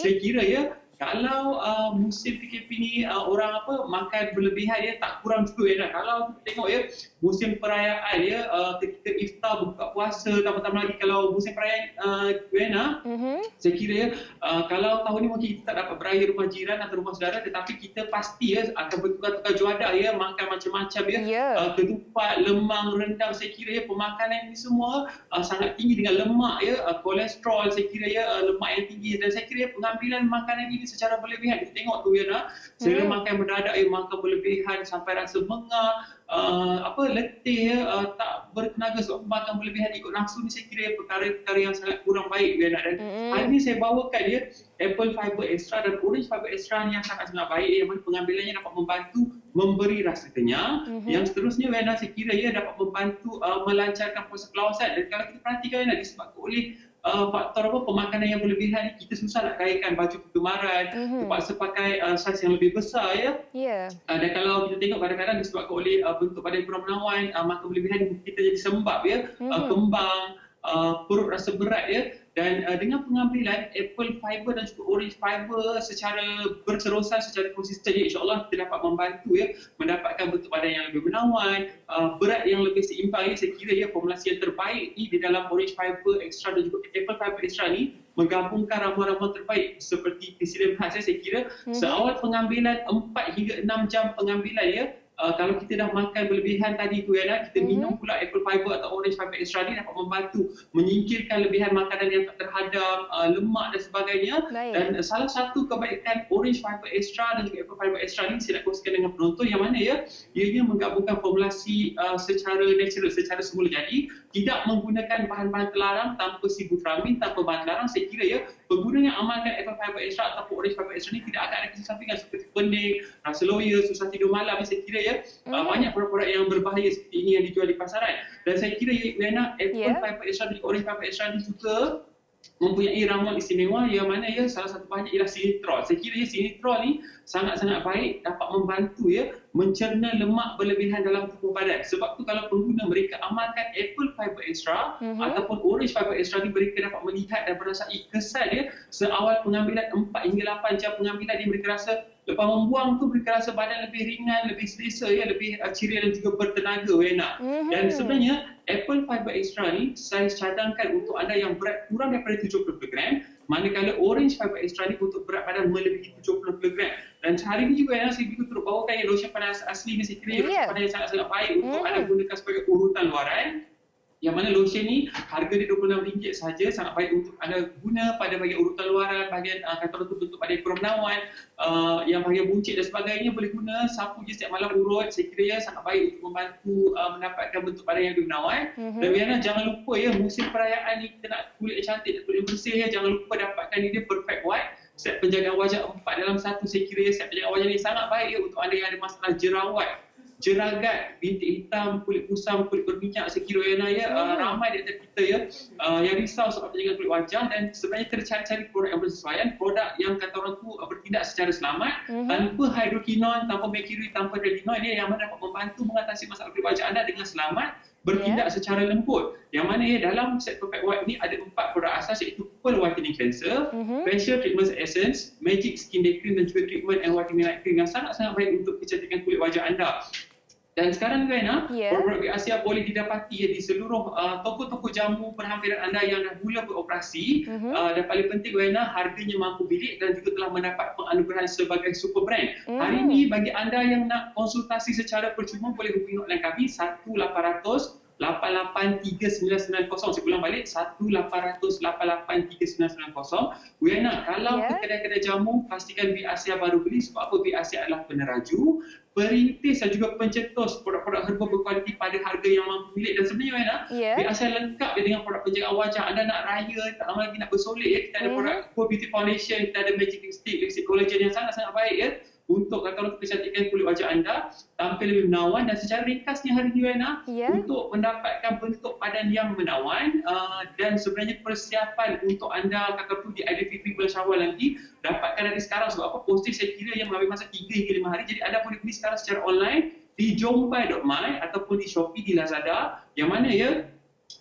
Saya kira kalau musim PKP ni orang makan berlebihan tak kurang juga Kalau kita tengok musim perayaan ketika iftar berbuka puasa, tambah-tambah lagi kalau musim perayaan saya kira kalau tahun ni mungkin kita tak dapat beraya rumah jiran atau rumah saudara, tetapi kita pasti akan bertukar-tukar juadah makan macam-macam ketupat, lemang, rendang. Saya kira pemakanan ini semua sangat tinggi dengan lemak kolesterol, saya kira lemak yang tinggi, dan saya kira pengambilan makanan ini secara berlebihan. Kita tengok tu selera makan mendadak makan berlebihan sampai rasa mengah, letih, tak bertenaga sebab makan berlebihan ikut nafsu ni. Saya kira perkara-perkara yang sangat kurang baik dan hari ini saya bawakan apple fiber extra dan orange fiber extra ni yang sangat-sangat baik, yang mana pengambilannya dapat membantu memberi rasa kenyang. Yang seterusnya saya kira dapat membantu melancarkan proses pelausan. Dan kalau kita perhatikan disebabkan oleh faktor pemakanan yang berlebihan ni, kita susah nak kaitkan baju kegemaran, terpaksa pakai saiz yang lebih besar dan kalau kita tengok kadang-kadang disebabkan oleh bentuk badan kurang menawan, makan berlebihan, kita jadi sembab kembang, perut rasa berat dan dengan pengambilan apple fiber dan juga orange fiber secara berterusan, secara konsisten, insya-Allah kita dapat membantu mendapatkan bentuk badan yang lebih menawan, berat yang lebih seimbang. Saya kira formulasi yang terbaik ni di dalam orange fiber extra dan juga apple fiber extra ni menggabungkan ramuan-ramuan terbaik seperti penicillin khas. Saya kira seawal pengambilan 4 hingga 6 jam pengambilan kalau kita dah makan berlebihan tadi tu kita minum pula apple fiber atau orange fiber extra ni dapat membantu menyingkirkan lebihan makanan yang tak terhadam, lemak dan sebagainya. Dan salah satu kebaikan orange fiber extra dan juga apple fiber extra ni saya nak kongsikan dengan penonton yang mana ianya menggabungkan formulasi secara natural, secara semula jadi, tidak menggunakan bahan-bahan terlarang tanpa sibutramine, tanpa bahan terlarang. Saya kira pengguna yang amalkan apple fiber extra ataupun orange fiber extra ni tidak akan ada kesampingan seperti pening, rasa loya, susah tidur malam. Saya kira banyak produk-produk yang berbahaya seperti ini yang dijual di pasaran. Dan saya kira apple fiber extra dan orange fiber extra ni juga mempunyai ramuan istimewa yang mana salah satu bahannya ialah sinitrol. Saya kira sinitrol ni sangat-sangat baik, dapat membantu mencerna lemak berlebihan dalam tubuh badan. Sebab tu kalau pengguna mereka amalkan apple fiber extra ataupun orange fiber extra ni, mereka dapat melihat dan merasai kesan seawal pengambilan 4 hingga 8 jam pengambilan ni, mereka rasa lepas membuang tu mereka rasa badan lebih ringan, lebih selesa, lebih ceria dan juga bertenaga. Dan sebenarnya apple fiber extra ni saya cadangkan untuk anda yang berat kurang daripada 70 kg, manakala orange fiber extra ni untuk berat badan melebihi 70 kg. Dan hari ni juga saya juga turut bawakan lotion panas asli ni. Saya kira lotion panas yang sangat-sangat baik untuk anda gunakan sebagai urutan luaran. Yang mana lotion ni harga dia RM26 sahaja, sangat baik untuk anda guna pada bahagian urutan luaran, bahagian kata orang tu bentuk pada kerumenawan, yang bahagian buncit dan sebagainya, boleh guna sapu je setiap malam urut. Saya kira sangat baik untuk membantu mendapatkan bentuk badan yang kerumenawan. Dan Rihanna, jangan lupa musim perayaan ni kita nak kulit cantik, kulit bersih, jangan lupa dapatkan dia perfect white. Set penjagaan wajah 4 dalam 1. Saya kira set penjagaan wajah ni sangat baik untuk anda yang ada masalah jerawat, jeragat, bintik hitam, kulit kusam, kulit berminyak. Saya kira ramai di antara kita yang risau sebab penjagaan kulit wajah, dan sebenarnya kita cari-cari produk yang bersesuaian, produk yang kata orang tu bertindak secara selamat, tanpa hydroquinone, tanpa mercury, tanpa retinoid, yang mana dapat membantu mengatasi masalah kulit wajah anda dengan selamat, bertindak secara lembut. Yang mana dalam set perfect white ni ada 4 produk asas, iaitu Pearl Whitening Cleanser, Facial Treatment Essence, Magic Skin Day Cream dan juga Treatment and Whitening Night Cream yang sangat-sangat baik untuk kecantikan kulit wajah anda. Dan sekarang produk Asia boleh didapati di seluruh toko-toko jamu perhampiran anda yang dah mula beroperasi. Dan paling penting harganya mampu bilik dan juga telah mendapat penganugerahan sebagai super brand. Hari ini bagi anda yang nak konsultasi secara percuma, boleh hubungi hotline kami 1-800-883990. Saya ulang balik, 1-800-883990. Wiana, kalau ke kedai-kedai jamu, pastikan Big Asia baru beli. Sebab apa? Big Asia adalah peneraju, perintis dan juga pencetus produk-produk herba berkualiti pada harga yang mampu milik. Dan sebenarnya Big Asia lengkap dengan produk penjagaan wajah. Anda nak raya, tak lama lagi nak bersolek, kita ada produk Core Beauty Foundation, kita ada Magic Lipstick, Lipstick Collagen yang sangat-sangat baik untuk kata orang kecantikan kulit wajah anda tampil lebih menawan. Dan secara ringkasnya hari ini untuk mendapatkan bentuk badan yang menawan dan sebenarnya persiapan untuk anda kata tu di Aidilfitri bulan Syawal nanti, dapatkan dari sekarang. Sebab apa? Posting saya kira yang mengambil masa 3 hingga 5 hari. Jadi anda boleh beli sekarang secara online di jombai.my ataupun di Shopee, di Lazada, yang mana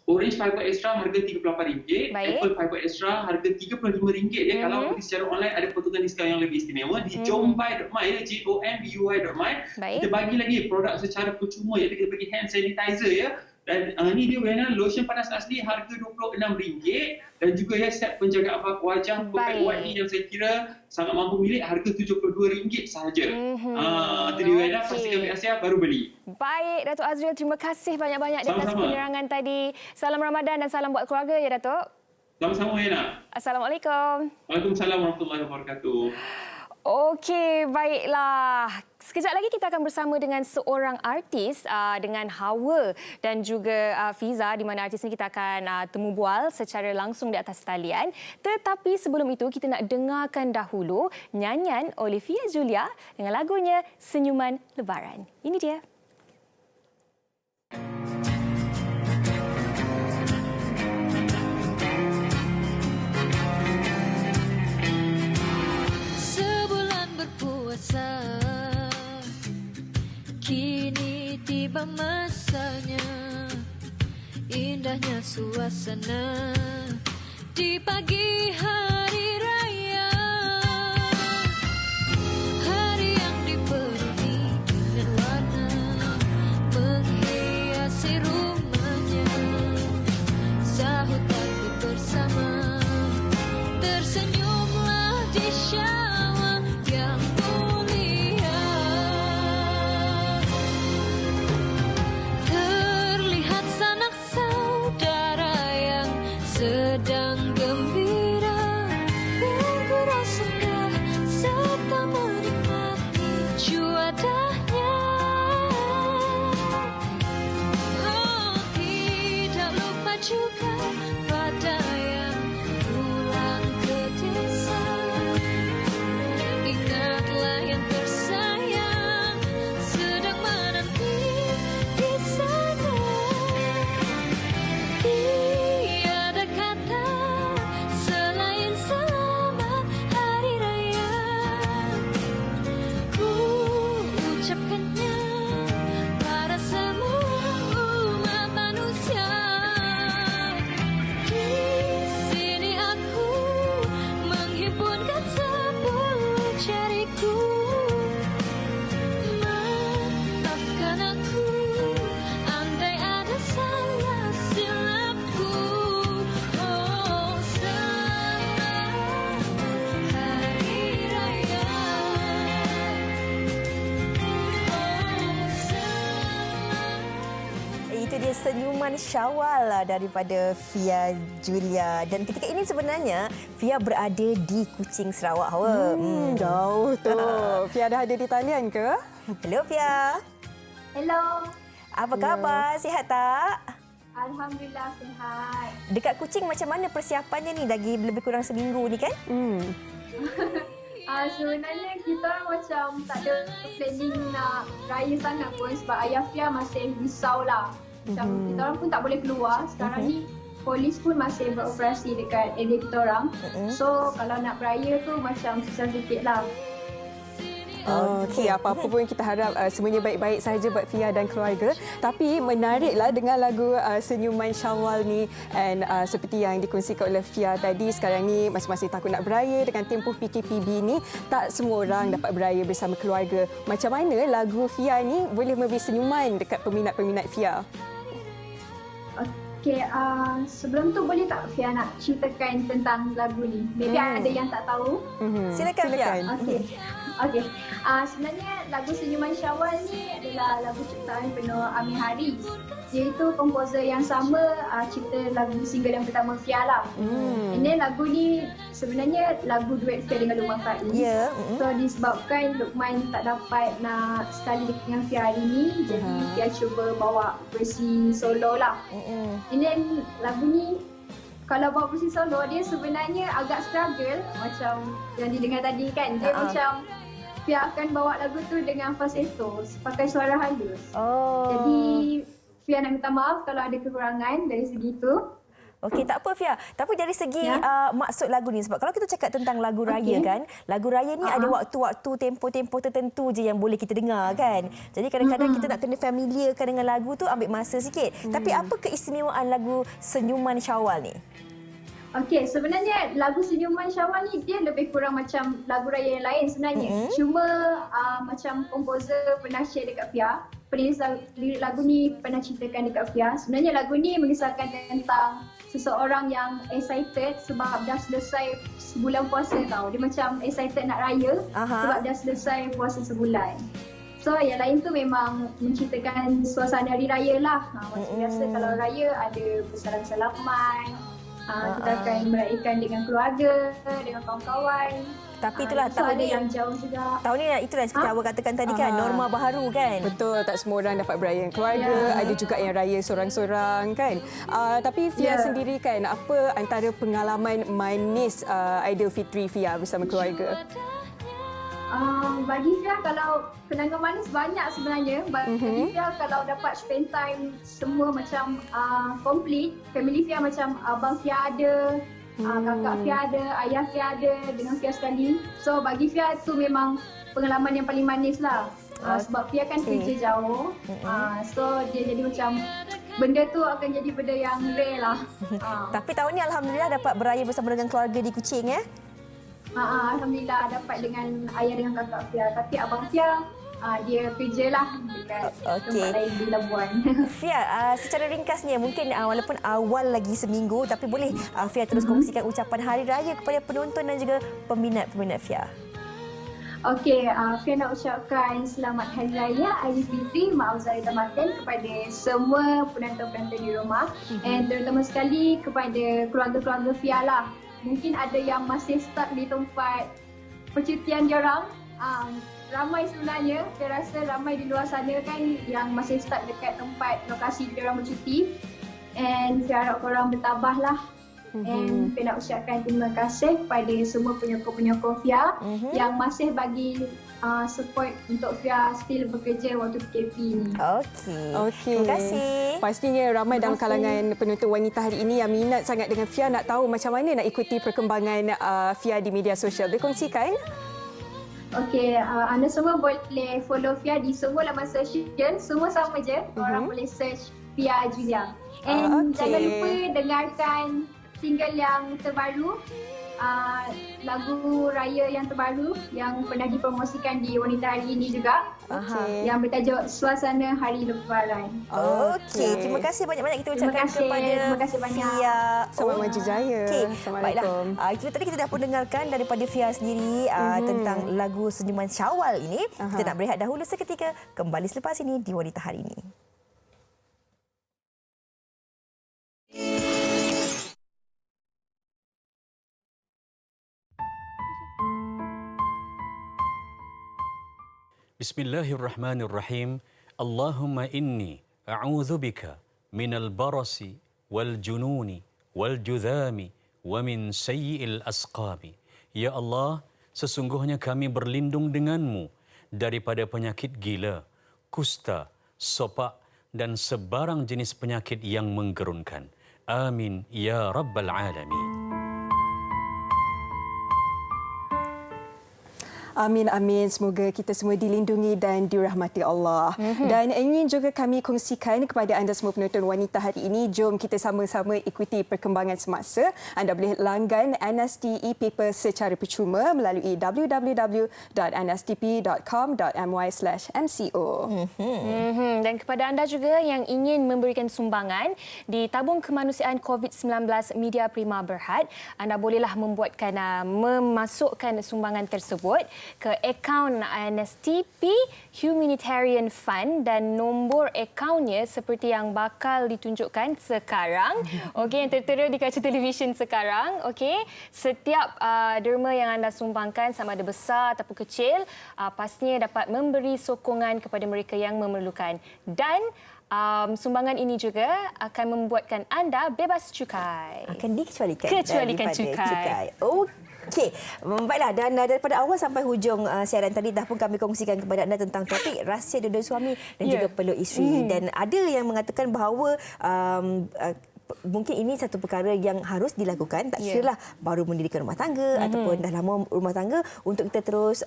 orange fiber extra harga RM38, apple fiber extra harga RM35. Kalau beli secara online ada potongan diskaun yang lebih istimewa di jombai.my, JOMBUY.my. Kita bagi lagi produk secara percuma, kita bagi hand sanitizer dan ni dia lotion panas asli harga RM26, dan juga set penjagaan wajah perfect white ni yang saya kira sangat mampu milik, harga RM72 sahaja. Itu dia pastikan Big Asia baru beli. Baik, Datuk Azril, terima kasih banyak-banyak di atas penerangan tadi. Salam Ramadan dan salam buat keluarga Datuk. Sama-sama Yana. Assalamualaikum. Waalaikumsalam warahmatullahi wabarakatuh. Okey, baiklah. Sekejap lagi kita akan bersama dengan seorang artis dengan Hawa dan juga Fiza, di mana artis ini kita akan temu bual secara langsung di atas talian. Tetapi sebelum itu kita nak dengarkan dahulu nyanyian Olivia Julia dengan lagunya Senyuman Lebaran. Ini dia. Kini tiba masanya, indahnya suasana di pagi hari raya. Hari yang dipenuhi dengan warna menghiasi rumahnya. Sahut takbir bersama, tersenyumlah di syawal yang mulia. itu dia Senyuman Syawal daripada Fia Julia. Dan ketika ini sebenarnya Fia berada di Kuching, Sarawak. Jauh tu. Fia dah ada di talian ke? Hello Fia. Hello. Apa khabar? Sihat tak? Alhamdulillah sihat. Dekat Kuching macam mana persiapannya ni? Lagi lebih kurang seminggu ni kan? Sebenarnya kita orang macam tak ada planning nak raya sangat pun sebab ayah Fia masih risau lah. Macam kita orang pun tak boleh keluar. Sekarang ni polis pun masih beroperasi dekat area kita orang. So kalau nak beraya tu macam susah sikit lah. Okey, apa-apa pun kita harap semuanya baik-baik saja buat Fia dan keluarga. Tapi menariklah dengan lagu Senyuman Syawal ni, and seperti yang dikongsikan oleh Fia tadi, sekarang ni masing-masing takut nak beraya dengan tempoh PKPB ni, tak semua orang dapat beraya bersama keluarga. Macam mana lagu Fia ni boleh memberi senyuman dekat peminat-peminat Fia? Okey, sebelum tu boleh tak Fia nak ceritakan tentang lagu ni? Maybe ada yang tak tahu. Silakan Fia. Okey. Sebenarnya lagu Senyuman Syawal ni adalah lagu ciptaan penuh Amir Haris. Dia itu komposer yang sama cipta lagu single yang pertama Fia lah. Ini lagu ni sebenarnya lagu duet Fia dengan Luqman Faiz. So disebabkan Luqman tak dapat nak sekali dengan Fia hari ni, jadi Fia cuba bawa versi solo lah. Ini lagu ni kalau bawa versi solo, dia sebenarnya agak struggle macam yang didengar tadi kan. Dia macam Fia akan bawa lagu tu dengan falsetto, pakai suara halus. Jadi Fia nak minta maaf kalau ada kekurangan dari segi tu. Okey, tak apa Fia. Tapi dari segi maksud lagu ni, sebab kalau kita cakap tentang lagu raya kan, lagu raya ni ada waktu-waktu, tempo-tempo tertentu je yang boleh kita dengar kan. Jadi kadang-kadang kita nak kena familiarkan dengan lagu tu, ambil masa sikit. Tapi apa keistimewaan lagu Senyuman Syawal ni? Okey, sebenarnya lagu Senyuman Syawal ni dia lebih kurang macam lagu raya yang lain sebenarnya. Cuma macam komposer pernah share dekat Fia, penulis lirik lagu ni pernah ceritakan dekat Fia. Sebenarnya lagu ni mengisahkan tentang seseorang yang excited sebab dah selesai sebulan puasa tau. Dia macam excited nak raya sebab dah selesai puasa sebulan. So yang lain tu memang menceritakan suasana hari raya lah. Macam biasa kalau raya ada bersalam-salaman. Kita akan meraihkan dengan keluarga, dengan kawan-kawan. Tapi itulah tahun ada ni yang jauh juga. Tahun ni itulah seperti awak katakan tadi kan, norma baharu kan. Betul, tak semua orang dapat beraya dengan keluarga, ada juga yang raya seorang-seorang kan. Tapi Fia sendiri kan, apa antara pengalaman manis Aidilfitri Fia bersama keluarga? Bagi Fia kalau kenangan manis banyak sebenarnya. Bagi Fia kalau dapat spend time semua macam complete, family Fia macam abang Fia ada, kakak Fia ada, ayah Fia ada dengan Fia sekali. So bagi Fia tu memang pengalaman yang paling manis lah. Sebab Fia kan kerja jauh. So dia jadi macam benda tu akan jadi benda yang rare lah. Tapi tahun ni alhamdulillah dapat beraya bersama dengan keluarga di Kuching ya. Alhamdulillah dapat dengan ayah dengan kakak Fia. Tapi abang Fia dia kerja lah dekat tempat lain di Labuan. Fia, secara ringkasnya mungkin walaupun awal lagi seminggu, tapi boleh Fia terus kongsikan ucapan Hari Raya kepada penonton dan juga peminat-peminat Fia. Okey, Fia nak ucapkan selamat Hari Raya Aidilfitri, maaf zahir dan batin kepada semua penonton-penonton di rumah, dan terutama sekali kepada keluarga-keluarga Fia lah. Mungkin ada yang masih stuck di tempat percutian diorang. Ramai sebenarnya, saya rasa ramai di luar sana kan yang masih stuck dekat tempat lokasi diorang bercuti. And saya harap korang bertabahlah. And saya nak ucapkan terima kasih kepada semua penyokong-penyokong Fia yang masih bagi support untuk Fia still bekerja waktu PKP ni. Terima kasih. Pastinya ramai dalam kalangan penonton wanita hari ini yang minat sangat dengan Fia, nak tahu macam mana nak ikuti perkembangan Fia di media sosial. Boleh kongsikan? Okey, anda semua boleh follow Fia di semua laman sosial, semua sama je. Orang boleh search Fia Julia. And jangan lupa dengarkan single yang terbaru, lagu raya yang terbaru yang pernah dipromosikan di Wanita Hari Ini juga, yang bertajuk Suasana Hari Lebaran. Okey, terima kasih banyak-banyak kita ucapkan kepada Fia. Selamat maju jaya. Baiklah, itu tadi kita dah pun dengarkan daripada Fia sendiri tentang lagu Senyuman Syawal ini. Kita nak berehat dahulu seketika, kembali selepas ini di Wanita Hari Ini. Bismillahirrahmanirrahim. Allahumma inni a'udzubika minal barasi wal jununi wal judhami wa min sayyi'il asqami. Ya Allah, sesungguhnya kami berlindung denganmu daripada penyakit gila, kusta, sopak dan sebarang jenis penyakit yang menggerunkan. Amin ya rabbal alamin. Amin, amin. Semoga kita semua dilindungi dan dirahmati Allah. Dan ingin juga kami kongsikan kepada anda semua penonton wanita hari ini, jom kita sama-sama ikuti perkembangan semasa. Anda boleh langgan NST e-paper secara percuma melalui www.nstp.com.my/mco. Dan kepada anda juga yang ingin memberikan sumbangan di tabung kemanusiaan COVID-19 Media Prima Berhad, anda bolehlah memasukkan sumbangan tersebut ke akaun NSTP Humanitarian Fund dan nombor akaunnya seperti yang bakal ditunjukkan sekarang. Okey, yang tertera di kaca televisyen sekarang. Okey, setiap derma yang anda sumbangkan sama ada besar ataupun kecil, pastinya dapat memberi sokongan kepada mereka yang memerlukan. Dan sumbangan ini juga akan membuatkan anda bebas cukai. Akan dikecualikan. Kecualikan cukai. Okey, baiklah, dan daripada awal sampai hujung siaran tadi dah pun kami kongsikan kepada anda tentang topik rahsia dua-dua suami dan juga peluk isteri. Dan ada yang mengatakan bahawa mungkin ini satu perkara yang harus dilakukan, tak kira lah baru mendirikan rumah tangga ataupun dah lama rumah tangga, untuk kita terus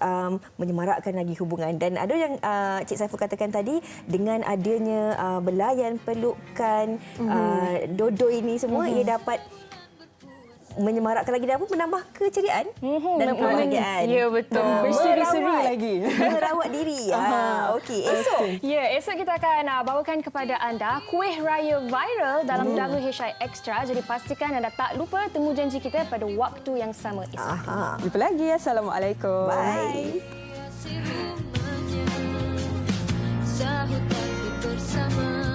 menyemarakkan lagi hubungan. Dan ada yang Cik Saiful katakan tadi, dengan adanya belayan, pelukan, dodo ini semua, ia dapat menyemarakkan lagi dan pun menambah keceriaan dan kebahagiaan. Ya, betul. Berseri-seri lagi. Merawat diri. Okey, esok. Ya, esok kita akan bawakan kepada anda kuih raya viral dalam WHI Extra. Jadi pastikan anda tak lupa temu janji kita pada waktu yang sama esok. Jumpa lagi. Assalamualaikum. Bye. Sahut bersama.